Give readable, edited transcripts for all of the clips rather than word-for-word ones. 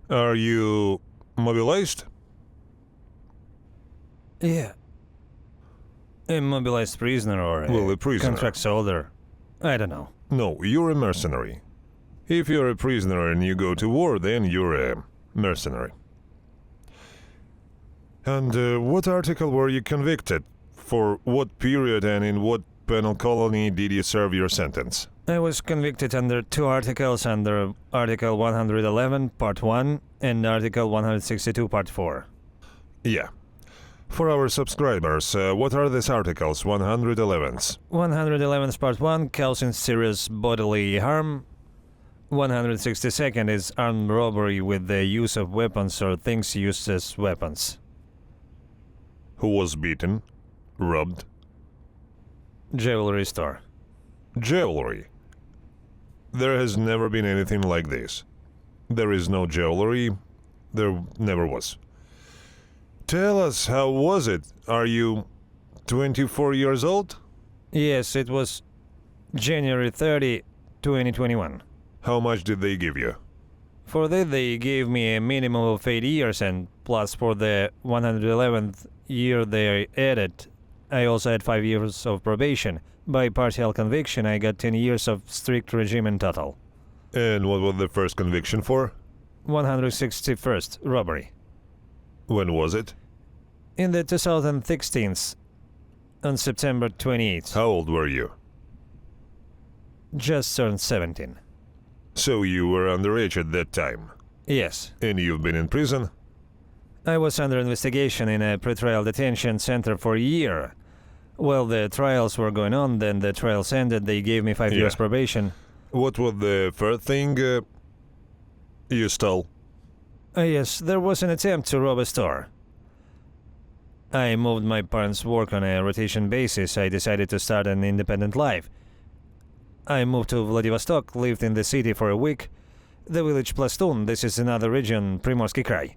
Are you mobilized? Yeah. Immobilized prisoner or Well, a prisoner. contract soldier. I don't know. No, you're a mercenary. If you're a prisoner and you go to war, then you're a mercenary. And what article were you convicted? For what period and in what penal colony did you serve your sentence? I was convicted under two articles, under Article 111, Part 1, and Article 162, Part 4. Yeah. For our subscribers, what are these articles, 111s? 111 Part 1, causing serious bodily harm. 162nd is armed robbery with the use of weapons or things used as weapons. Who was beaten? Robbed? Jewelry store. Jewelry. There has never been anything like this. There is no jewelry. There never was. Tell us, how was it? Are you 24 years old? Yes, it was January 30, 2021. How much did they give you? For that they gave me a minimum of 8 years, and plus for the 111th year they added, I also had 5 years of probation. By partial conviction I got 10 years of strict regime in total. And what was the first conviction for? 161st, robbery. When was it? In the 2016, on September 28th. How old were you? Just turned 17. So you were underage at that time? Yes. And you've been in prison? I was under investigation in a pretrial detention center for a year. Well, the trials were going on, then the trials ended, they gave me 5 years probation. What was the first thing you stole? Yes, there was an attempt to rob a store. I moved my parents' work on a rotation basis. I decided to start an independent life. I moved to Vladivostok, lived in the city for a week. The village Plastun, this is another region, Primorsky Krai.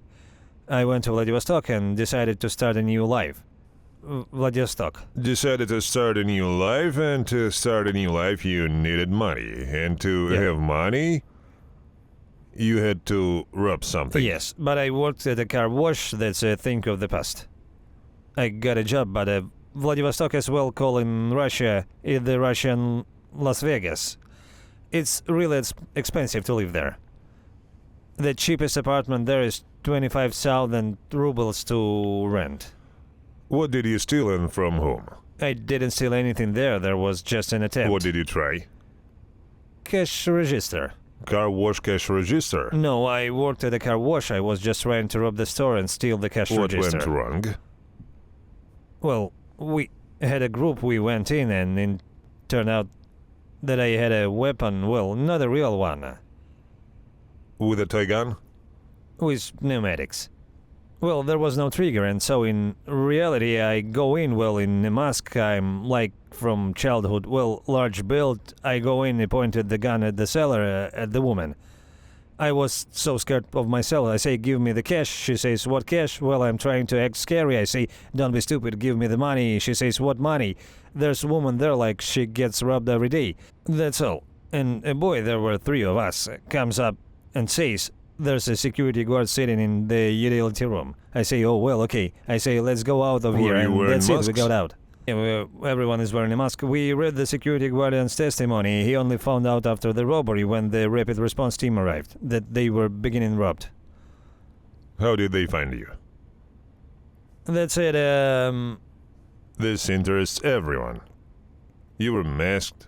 I went to Vladivostok and decided to start a new life. Vladivostok. Decided to start a new life, and to start a new life you needed money. And to have money, you had to rob something. Yes, but I worked at a car wash, that's a thing of the past. I got a job, but Vladivostok as well called in Russia, is the Russian Las Vegas. It's really expensive to live there. The cheapest apartment there is 25,000 rubles to rent. What did you steal and from whom? I didn't steal anything there was just an attempt. What did you try? Cash register. Car wash cash register? No, I worked at a car wash. I was just trying to rob the store and steal the cash register. What went wrong? Well, we had a group, we went in, and it turned out that I had a weapon, well, not a real one. With a toy gun? With pneumatics. Well, there was no trigger, and so in reality I go in, well, in a mask, I'm like from childhood, well, large build, I go in, I pointed the gun at the seller, at the woman. I was so scared of myself, I say, give me the cash, she says, what cash? Well, I'm trying to act scary, I say, don't be stupid, give me the money, she says, what money? There's a woman there like she gets robbed every day, that's all. And a boy, there were 3 of us, comes up and says, there's a security guard sitting in the utility room. I say, oh, well, okay. I say, let's go out of here, and that's it, we got out. Yeah, everyone is wearing a mask. We read the security guardian's testimony. He only found out after the robbery, when the rapid response team arrived, that they were beginning robbed. How did they find you? That's it, This interests everyone. You were masked,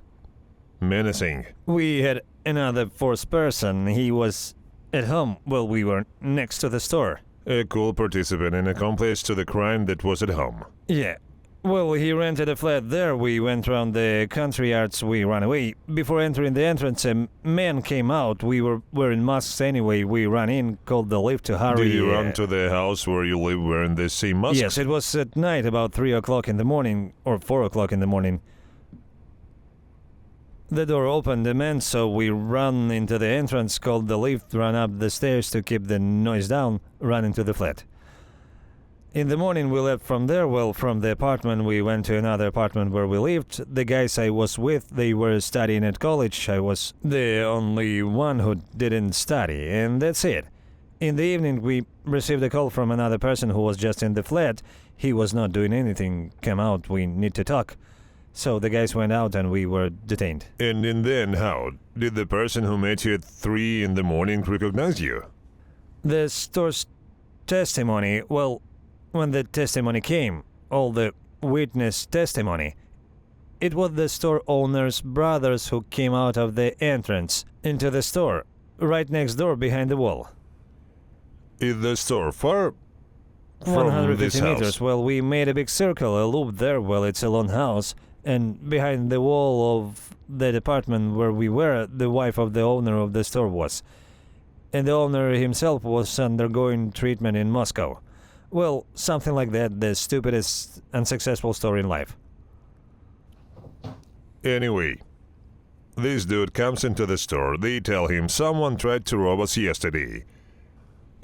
menacing. We had another 4th person. He was at home. Well, we were next to the store. A cool participant, an accomplice to the crime that was at home. Yeah. Well, he rented a flat there. We went around the country yards. We ran away. Before entering the entrance, a man came out. We were wearing masks anyway. We ran in, called the lift to hurry. Did you run to the house where you live wearing the same mask? Yes, it was at night, about 3 o'clock in the morning, or 4 o'clock in the morning. The door opened, the man, so we ran into the entrance, called the lift, ran up the stairs to keep the noise down, ran into the flat. In the morning we left from there. Well, from the apartment we went to another apartment where we lived. The guys I was with, they were studying at college. I was the only one who didn't study, and that's it. In the evening, we received a call from another person who was just in the flat. He was not doing anything. Come out, we need to talk. So the guys went out and we were detained. And in the end, how? Did the person who met you at 3 in the morning recognize you? The store's testimony, well, when the testimony came, all the witness testimony, it was the store owner's brothers who came out of the entrance into the store, right next door behind the wall. Is the store far from 150 this house? meters. Well, we made a big circle, a loop there. Well, it's a long house. And behind the wall of the department where we were, the wife of the owner of the store was. And the owner himself was undergoing treatment in Moscow. Well, something like that, the stupidest unsuccessful story in life. Anyway, this dude comes into the store. They tell him someone tried to rob us yesterday.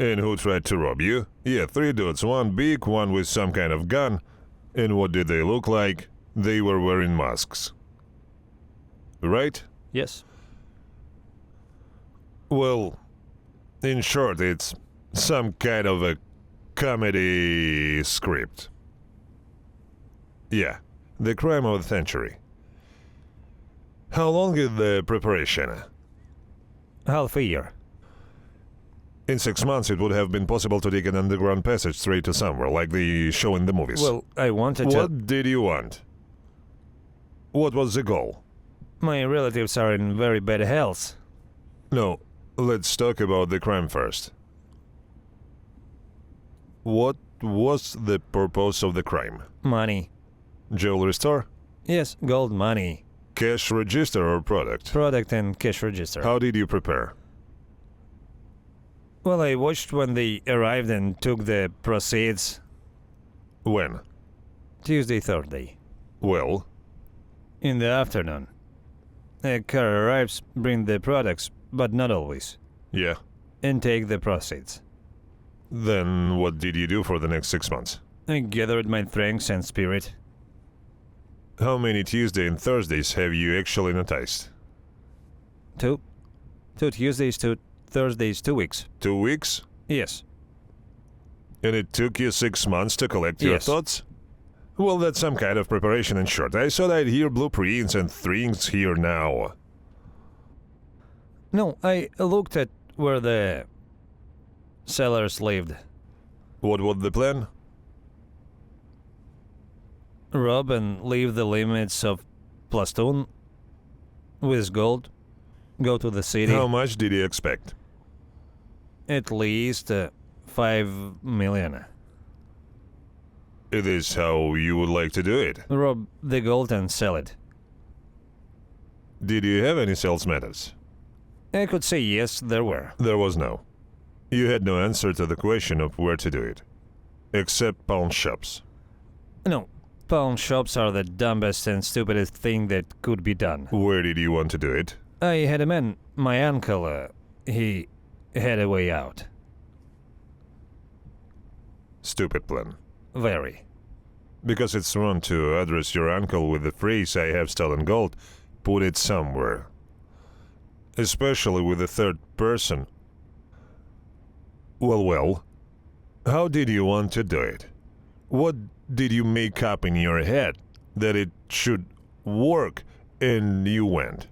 And who tried to rob you? Yeah, 3 dudes, one big, one with some kind of gun. And what did they look like? They were wearing masks. Right? Yes. Well, in short, it's some kind of a comedy script. Yeah, the crime of the century. How long is the preparation? Half a year. In 6 months, it would have been possible to dig an underground passage straight to somewhere, like they show in the movies. Well, I wanted to... What did you want? What was the goal? My relatives are in very bad health. No, let's talk about the crime first. What was the purpose of the crime? Money. Jewelry store? Yes, gold money. Cash register or product? Product and cash register. How did you prepare? Well, I watched when they arrived and took the proceeds. When? Tuesday, Thursday. Well, In the afternoon. A car arrives, bring the products, but not always, yeah. and take the proceeds. Then what did you do for the next 6 months? I gathered my strength and spirit. How many Tuesdays and Thursdays have you actually noticed? 2 Tuesdays, 2 Thursdays, 2 weeks. 2 weeks? Yes. And it took you 6 months to collect your Yes. thoughts? Well, that's some kind of preparation in short. I thought I'd hear blueprints and things here now. No, I looked at where the sellers lived. What was the plan? Rob and leave the limits of Plastun with gold. Go to the city. How much did you expect? At least 5 million. It is how you would like to do it. Rob the gold and sell it. Did you have any sales methods? I could say yes, there were. There was no. You had no answer to the question of where to do it. Except pawn shops. No, pawn shops are the dumbest and stupidest thing that could be done. Where did you want to do it? I had a man, my uncle, he had a way out. Stupid plan. Very. Because it's wrong to address your uncle with the phrase, I have stolen gold. Put it somewhere. Especially with the third person. Well. How did you want to do it? What did you make up in your head that it should work and you went?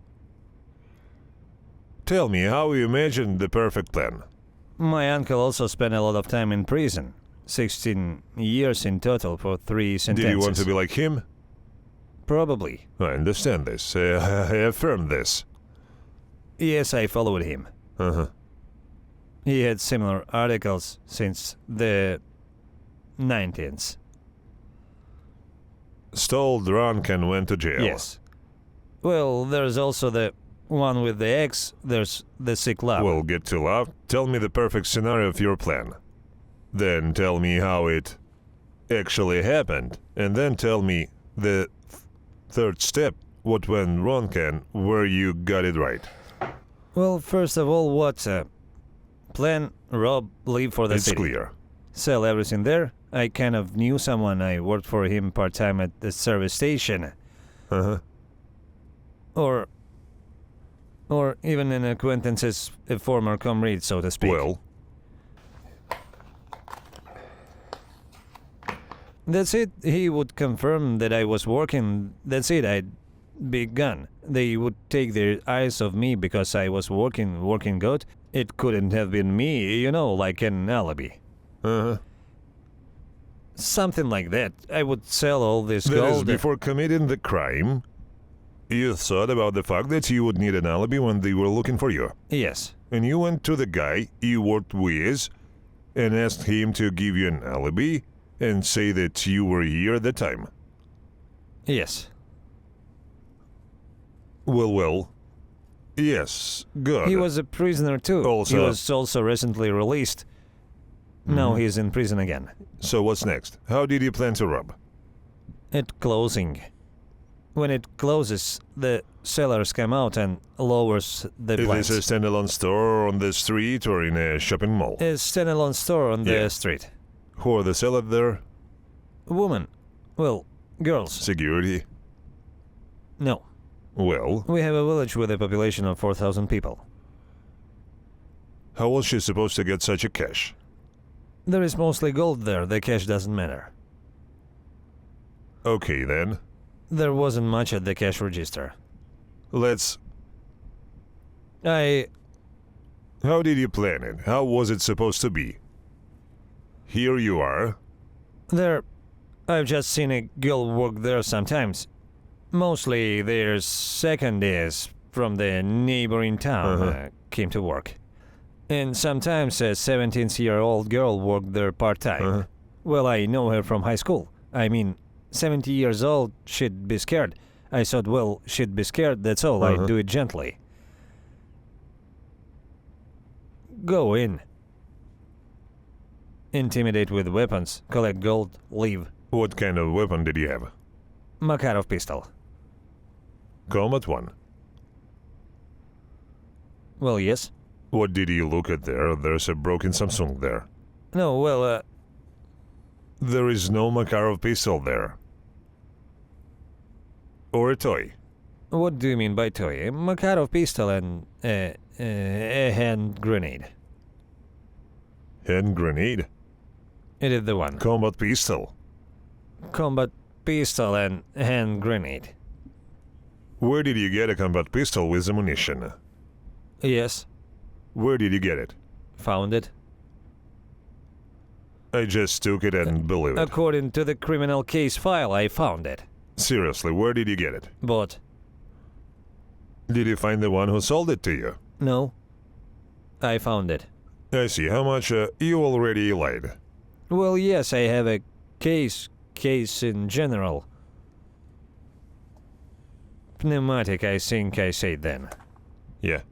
Tell me how you imagined the perfect plan. My uncle also spent a lot of time in prison. 16 years in total for 3 sentences. Did you want to be like him? Probably. I understand this. I affirm this. Yes, I followed him. Uh-huh. He had similar articles since the 19th. Stole, drunk, and went to jail. Yes. Well, there's also the one with the ex, there's the sick love. We'll get to love. Tell me the perfect scenario of your plan. Then tell me how it actually happened. And then tell me the third step, what went wrong and where you got it right. Well, first of all, what plan, rob, leave for the It's city. clear. Sell everything there. I kind of knew someone. I worked for him part-time at the service station. Uh-huh. Or even an acquaintance, a former comrade, so to speak. Well, That's it. He would confirm that I was working. That's it. I'd be gone. They would take their eyes off me because I was working good. It couldn't have been me, like an alibi. Uh-huh. Something like that. I would sell all this That is, gold. before committing the crime, you thought about the fact that you would need an alibi when they were looking for you. Yes. And you went to the guy you worked with and asked him to give you an alibi and say that you were here at the time. Yes. Well. Yes, good. He was a prisoner too. Also- He was also recently released. Now he's in prison again. So what's next? How did you plan to rob? At closing. When it closes, the sellers come out and lowers the Is blinds. this a standalone store on the street or in a shopping mall? A standalone store on Yeah. the street. Who are the sellers there? Woman. Well, girls. Security? No. Well, We have a village with a population of 4,000 people. how was she supposed to get such a cash? There is mostly gold there. The cash doesn't matter. Okay then, There wasn't much at the cash register. let's... I... How did you plan it? How was it supposed to be? Here you are. There... I've just seen a girl work there sometimes. Mostly their second is from the neighboring town came to work. And sometimes a 17-year-old girl worked there part-time. Well, I know her from high school. I mean, 70 years old, she'd be scared. I thought, well, she'd be scared, that's all. I'd do it gently. Go in. Intimidate with weapons, collect gold, leave. What kind of weapon did you have? Makarov pistol. Combat one. Well, yes. What did you look at there? There's a broken Samsung there. No, well, There is no Makarov pistol there. Or a toy. what do you mean by toy? A Makarov pistol and a hand grenade. Hand grenade. It is the one. Combat pistol. Combat pistol and hand grenade. Where did you get a combat pistol with ammunition? Yes, Where did you get it? found it. I just took it and believed it. According to the criminal case file, I found it. Seriously, where did you get it? But, Did you find the one who sold it to you? no, I found it. I see. How much you already lied? Well, yes, I have a case in general. Pneumatic, I think I said then. Yeah.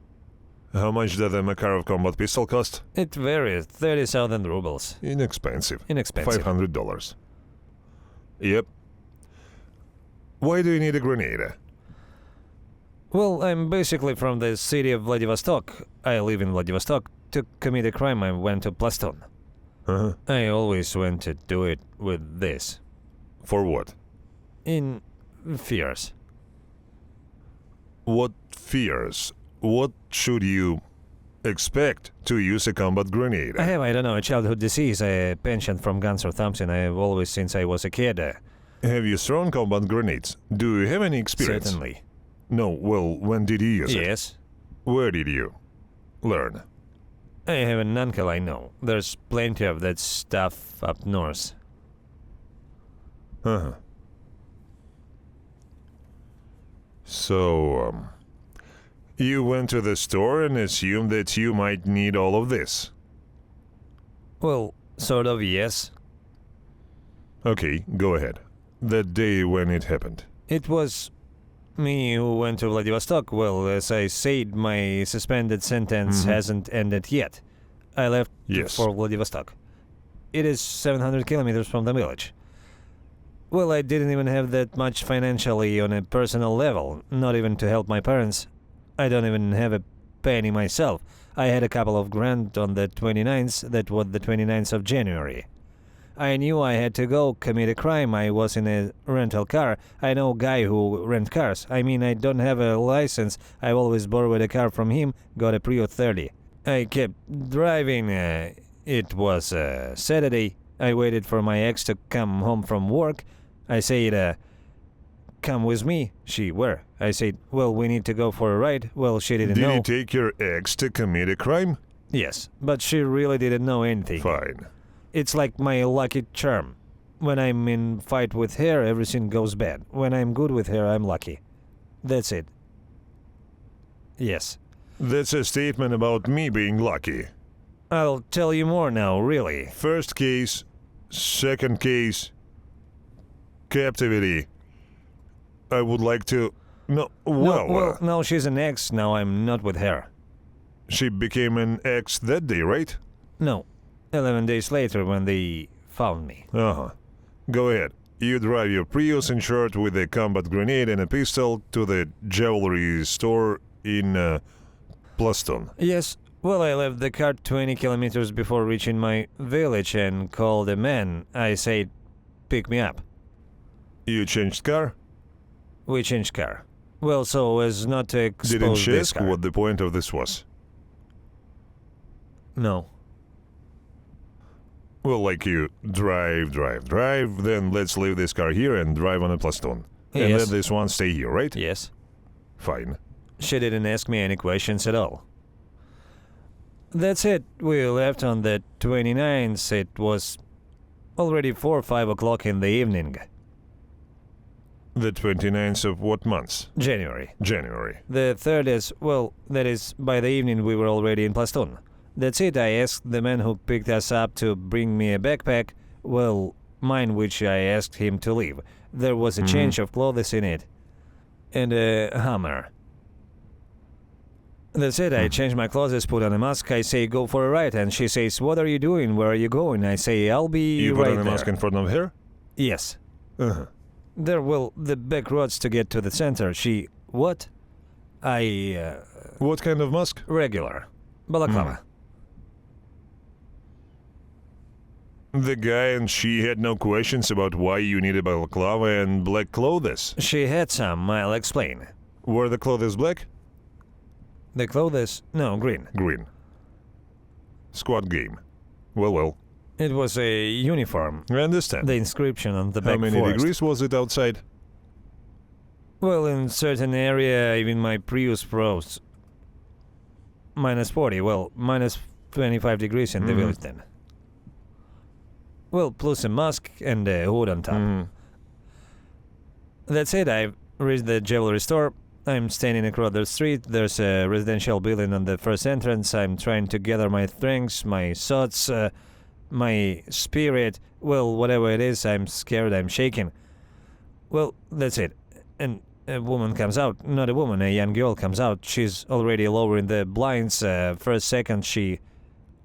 How much does a Makarov combat pistol cost? It varies, 30,000 rubles. Inexpensive. Inexpensive. $500. Yep. Why do you need a grenade? Well, I'm basically from the city of Vladivostok. I live in Vladivostok. To commit a crime, I went to Plaston. I always went to do it with this. For what? In fears. What fears? What should you expect to use a combat grenade? I have, a childhood disease, a penchant from guns or something. I have always, since I was a kid. Have you thrown combat grenades? Do you have any experience? Certainly. No, well, when did you use it? Yes. Where did you learn? I have an uncle I know. There's plenty of that stuff up north. So, you went to the store and assumed that you might need all of this. Well, sort of, yes. Okay, go ahead. That day when it happened. It was me who went to Vladivostok. Well, as I said, my suspended sentence hasn't ended yet. I left Yes. for Vladivostok. It is 700 kilometers from the village. Well, I didn't even have that much financially on a personal level, not even to help my parents. I don't even have a penny myself. I had a couple of grand on the 29th, that was the 29th of January. I knew I had to go commit a crime. I was in a rental car. I know a guy who rent cars. I mean, I don't have a license. I always borrowed a car from him, got a Prio 30. I kept driving. It was Saturday. I waited for my ex to come home from work. I said, come with me. She, where? I said, well, we need to go for a ride. Well, she didn't know. Did you take your ex to commit a crime? Yes, but she really didn't know anything. Fine. It's like my lucky charm. When I'm in fight with her, everything goes bad. When I'm good with her, I'm lucky. That's it. Yes. That's a statement about me being lucky. I'll tell you more now, really. First case, second case, captivity. I would like to... No, well... No, she's an ex, now I'm not with her. She became an ex that day, right? No, 11 days later when they found me. Uh-huh. Go ahead. You drive your Prius insured with a combat grenade and a pistol to the jewelry store in Plaston. Yes, well, I left the car 20 kilometers before reaching my village and called a man. I said, pick me up. You changed car? We changed car. Well, so as not to expose Didn't she this ask car. what the point of this was? No. Well, like you drive, then let's leave this car here and drive on a Plaston. And Yes. let this one stay here, right? Yes. Fine. She didn't ask me any questions at all. That's it. We left on the 29th. It was already 4 or 5 o'clock in the evening. The 29th of what month? January. January. The 3rd is, well, that is, by the evening we were already in Plaston. That's it. I asked the man who picked us up to bring me a backpack, well, mine, which I asked him to leave. There was a change of clothes in it. And a hammer. That's it. I changed my clothes, put on a mask. I say, go for a ride. And she says, what are you doing? Where are you going? I say, I'll be You right put on a there. mask in front of her? Yes. Uh-huh. There, well, the back roads to get to the center. She, what? What kind of mask? Regular. Balaclava. The guy and she had no questions about why you needed balaclava and black clothes. She had some, I'll explain. Were the clothes black? The clothes, no, green. Green. Squad game. Well. It was a uniform. I understand. The inscription on the How back many forest. degrees was it outside? Well, in certain area, even my Prius froze. Minus 40, well, minus 25 degrees in the village then. Well, plus a mask and a hood on top. That's it. I reached the jewelry store. I'm standing across the street. There's a residential building on the first entrance. I'm trying to gather my strengths, my thoughts, my spirit. Well, whatever it is, I'm scared, I'm shaking. Well, that's it. And a woman comes out. Not a woman, a young girl comes out. She's already lowering the blinds. First second, she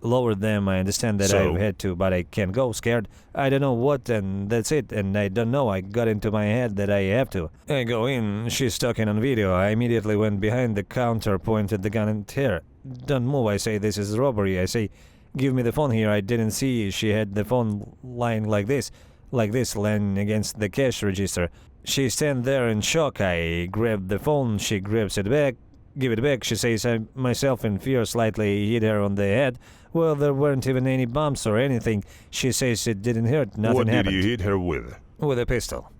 lowered them. I understand that So? I've had to, but I can't go, scared. I don't know what, and that's it. And I don't know. I got into my head that I have to. I go in. She's talking on video. I immediately went behind the counter, pointed the gun at her. Don't move. I say, this is robbery. I say, give me the phone here. I didn't see she had the phone lying like this, lying against the cash register. She stand there in shock. I grab the phone. She grabs it back. Give it back. She says, I myself in fear slightly hit her on the head. Well, there weren't even any bumps or anything. She says it didn't hurt. Nothing What happened. did you hit her with? With a pistol.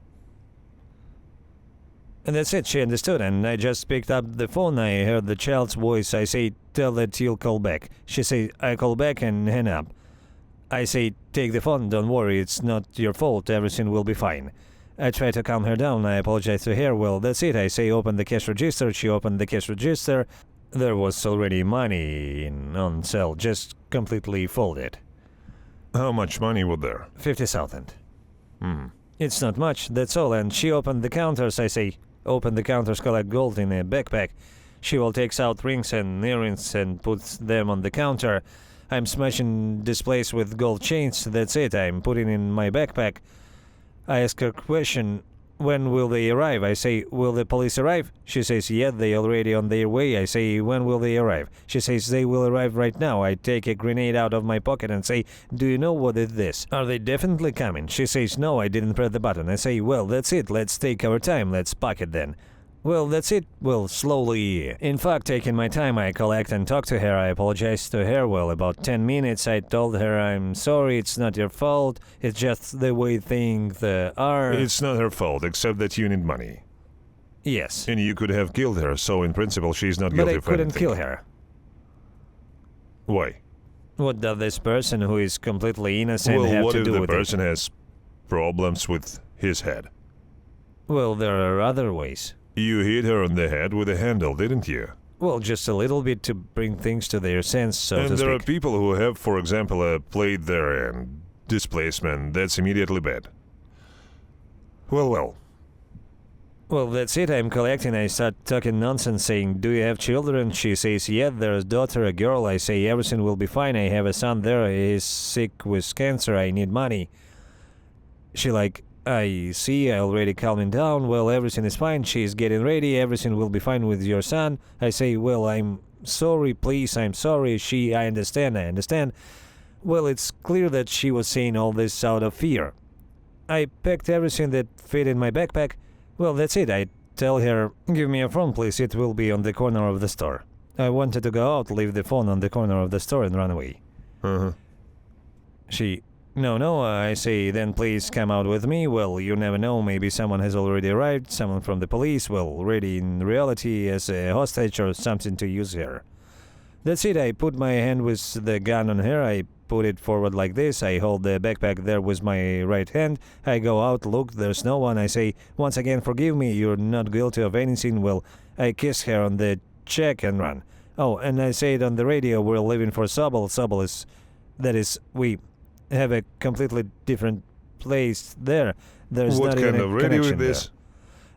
And that's it. She understood, and I just picked up the phone. I heard the child's voice. I say, tell that you'll call back. She say, I call back and hang up. I say, take the phone. Don't worry. It's not your fault. Everything will be fine. I try to calm her down. I apologize to her. Well, that's it. I say, open the cash register. She opened the cash register. There was already money on sale, just completely folded. How much money was there? 50,000. It's not much, that's all. And she opened the counters. I say, open the counters, collect gold in a backpack. She will takes out rings and earrings and puts them on the counter. I'm smashing displays with gold chains. That's it. I'm putting in my backpack. I ask her question, when will they arrive? I say, will the police arrive? She says, yeah, they already on their way. I say, when will they arrive? She says, they will arrive right now. I take a grenade out of my pocket and say, do you know what is this? Are they definitely coming? She says, no, I didn't press the button. I say, well, that's it. Let's take our time. Let's pack it then. Well, that's it. Well, slowly. In fact, taking my time, I collect and talk to her. I apologize to her. Well, about 10 minutes, I told her I'm sorry, it's not your fault. It's just the way things are. It's not her fault, except that you need money. Yes. And you could have killed her, so in principle she's not But guilty I for couldn't anything. kill her. Why? What does this person who is completely innocent Well, have what to if do the with person it? has problems with his head? Well, there are other ways. You hit her on the head with a handle, didn't you? Well, just a little bit to bring things to their sense, so And to there are speak. people who have, for example, a plate there and displacement. That's immediately bad. Well. Well, that's it. I'm collecting. I start talking nonsense, saying, do you have children? She says, yeah, there's a daughter, a girl. I say, everything will be fine. I have a son there. He's sick with cancer. I need money. She like, I see, I already calming down. Well, everything is fine. She's getting ready. Everything will be fine with your son. I say, well, I'm sorry, please. I'm sorry. I understand. Well, it's clear that she was saying all this out of fear. I packed everything that fit in my backpack. Well, that's it. I tell her, give me a phone, please. It will be on the corner of the store. I wanted to go out, leave the phone on the corner of the store and run away. Uh-huh. She, no, I say, then please come out with me. Well, you never know. Maybe someone has already arrived, someone from the police, well, ready in reality as a hostage or something to use her. That's it. I put my hand with the gun on her. I put it forward like this. I hold the backpack there with my right hand. I go out, look, there's no one. I say, once again, forgive me, you're not guilty of anything. Well, I kiss her on the cheek and run. Oh, and I say it on the radio, we're leaving for Sobol. Sobol is, that is, we have a completely different place there. There's What not kind even a of radio is connection this? there.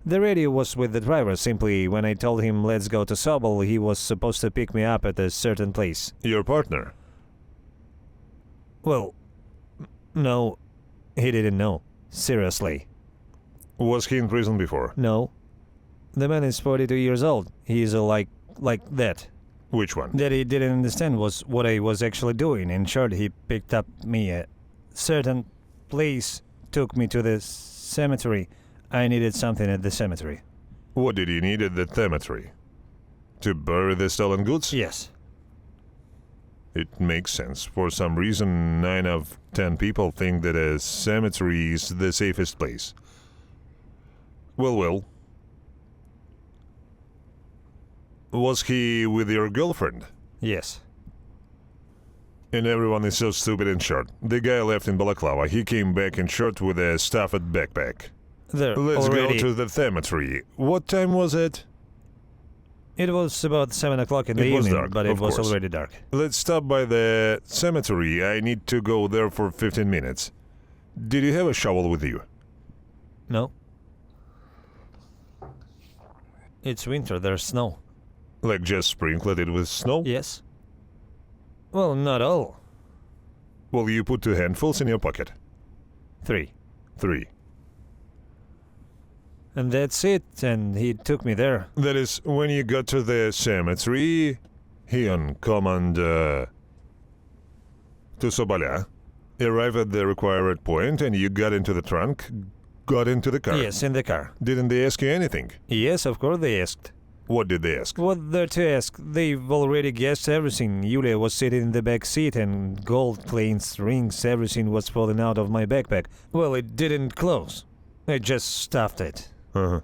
The radio was with the driver. Simply, when I told him let's go to Sobol, he was supposed to pick me up at a certain place. Your partner? Well, no, he didn't know. Seriously. Was he in prison before? No. The man is 42 years old. He's like that. Which one? That he didn't understand was what I was actually doing. In short, he picked up me a certain place, took me to the cemetery. I needed something at the cemetery. What did you need at the cemetery? To bury the stolen goods? Yes. It makes sense. For some reason, 9 of 10 people think that a cemetery is the safest place. Well. Was he with your girlfriend? Yes. And everyone is so stupid in short. The guy left in Balaclava. He came back in short with a stuffed backpack. There Let's already... go to the cemetery. What time was it? It was about 7 o'clock in the It was evening, dark, but it of was course. already dark. Let's stop by the cemetery. I need to go there for 15 minutes. Did you have a shovel with you? No. It's winter, there's snow. Like just sprinkled it with snow? Yes. Well, not all. Well, you put 2 handfuls in your pocket. 3. 3. And that's it, and he took me there. That is, when you got to the cemetery, he on command to Sobolia, arrived at the required point, and you got into the trunk, got into the car. Yes, in the car. Didn't they ask you anything? Yes, of course they asked. What did they ask? What there to ask? They've already guessed everything. Yulia was sitting in the back seat and gold chains, rings, everything was falling out of my backpack. Well, it didn't close. I just stuffed it. Uh-huh.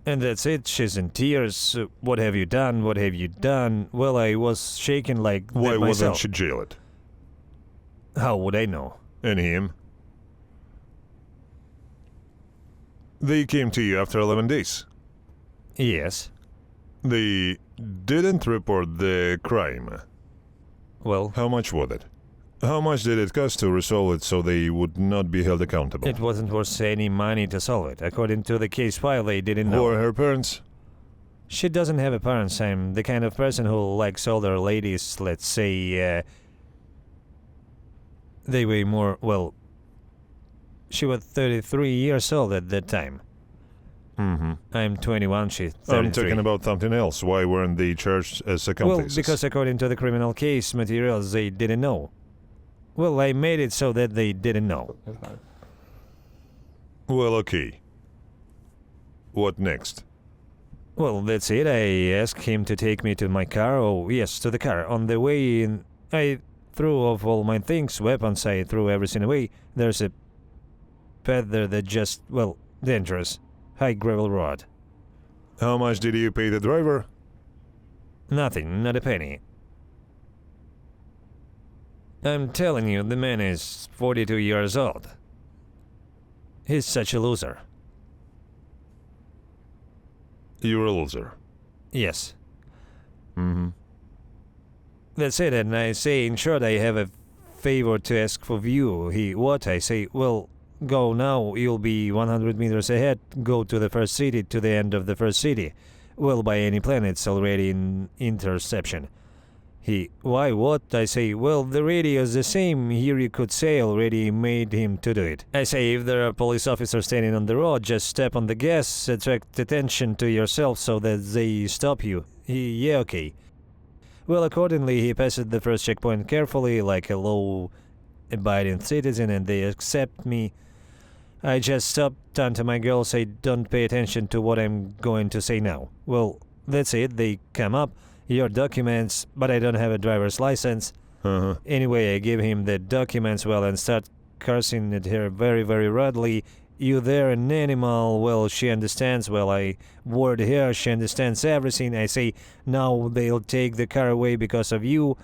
And that's it. She's in tears. What have you done? What have you done? Well, I was shaking like Why that wasn't myself. she jailed? How would I know? And him? They came to you after 11 days. Yes. They didn't report the crime. Well, How much was it? How much did it cost to resolve it so they would not be held accountable? it wasn't worth any money to solve it. According to the case file, they didn't know. Or her parents? She doesn't have a parents. I'm the kind of person who likes older ladies, let's say, they weigh more, well, she was 33 years old at that time. Mm-hmm. I'm 21, she's 33. I'm talking about something else. Why weren't they charged as Well, accomplices? because according to the criminal case materials, they didn't know. Well, I made it so that they didn't know. Well, okay. What next? Well, that's it. I asked him to take me to my car. Oh, yes, to the car. On the way in, I threw off all my things, weapons, I threw everything away. There's a path there that just, well, dangerous. High gravel road. How much did you pay the driver? Nothing, not a penny. I'm telling you, the man is 42 years old. He's such a loser. You're a loser. Yes. Mm-hmm. That's it, and I say, in short, I have a favor to ask of you. What? I say, well, go now, you'll be 100 meters ahead, go to the first city, to the end of the first city. Well, by any plan, it's already in interception. Why, what? I say, well, the radio's the same, here you could say already made him to do it. I say, if there are police officers standing on the road, just step on the gas, attract attention to yourself so that they stop you. Yeah, okay. Well, accordingly, he passes the first checkpoint carefully, like a law-abiding citizen, and they accept me. I just stop, turn to my girl, say, don't pay attention to what I'm going to say now. Well, that's it, they come up. Your documents, but I don't have a driver's license. Uh-huh. Anyway, I give him the documents, well, and start cursing at her very, very rudely. You there, an animal, well, she understands, well, I word her, she understands everything. I say, now they'll take the car away because of you.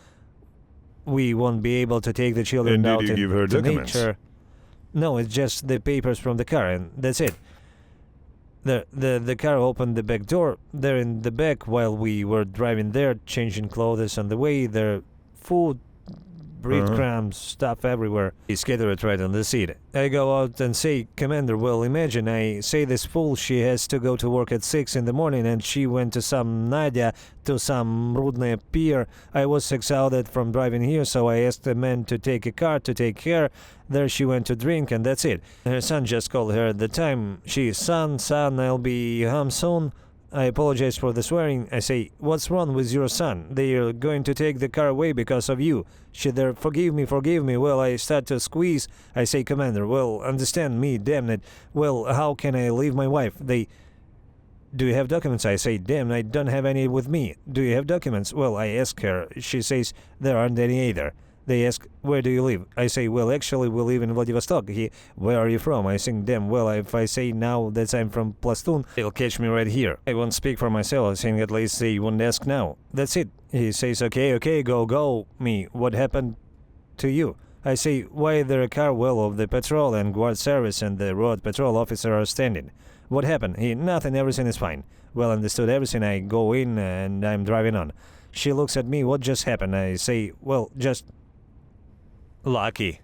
We won't be able to take the children out And did you give her into documents? nature. No, it's just the papers from the car, and that's it. The car opened the back door. They're in the back while we were driving there, changing clothes on the way. There, food, breadcrumbs, stuff everywhere. He scattered right on the seat. I go out and say, Commander, well, imagine, I say this fool, she has to go to work at 6 in the morning and she went to some Nadia, to some Rudny pier. I was exhausted from driving here, so I asked the man to take a car to take her. There she went to drink, and that's it. Her son just called her at the time. She, son, I'll be home soon. I apologize for the swearing. I say, what's wrong with your son? They're going to take the car away because of you. She there, forgive me. Well, I start to squeeze. I say, Commander, well, understand me, damn it. Well, how can I leave my wife? They... Do you have documents? I say, damn, I don't have any with me. Do you have documents? Well, I ask her. She says, there aren't any either. They ask, where do you live? I say, well, actually, we live in Vladivostok. Where are you from? I think, damn, well, if I say now that I'm from Plastun, they'll catch me right here. I won't speak for myself. I think at least they won't ask now. That's it. He says, okay, go. Me, what happened to you? I say, why there a car? Well, of the patrol and guard service and the road patrol officer are standing. What happened? Nothing, everything is fine. Well, understood everything. I go in and I'm driving on. She looks at me, what just happened? I say, well, just... lucky.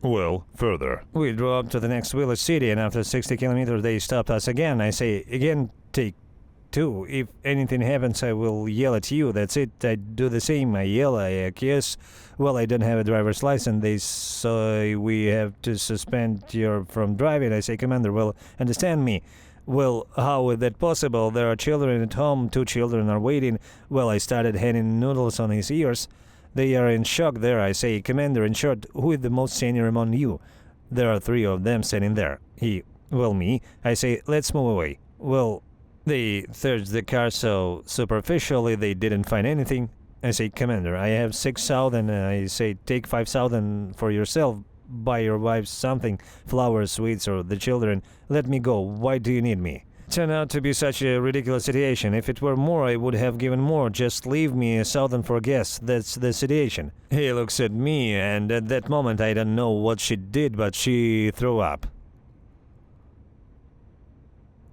Well, further. We drove up to the next village city, and after 60 kilometers they stopped us again. I say, again, take 2. If anything happens, I will yell at you. That's it. I do the same. I yell, I accuse. Well, I don't have a driver's license. They say we have to suspend you from driving. I say, Commander, well, understand me. Well, how is that possible? There are children at home. 2 children are waiting. Well, I started handing noodles on his ears. They are in shock there. I say, Commander, in short, who is the most senior among you? There are 3 of them standing there. Well, me. I say, let's move away. Well, they searched the car so superficially they didn't find anything. I say, Commander, I have 6,000. I say, take 5,000 for yourself. Buy your wife something, flowers, sweets, or the children. Let me go. Why do you need me? Turned out to be such a ridiculous situation. If it were more, I would have given more. Just leave me 1,000 for gas. That's the situation. He looks at me, and at that moment I don't know what she did, but she threw up.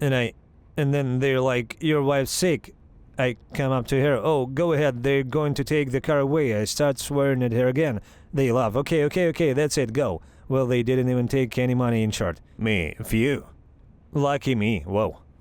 And then they're like, your wife's sick. I come up to her. Oh, go ahead. They're going to take the car away. I start swearing at her again. They laugh. Okay, that's it. Go. Well, they didn't even take any money in short. Me, phew. Lucky me. Whoa.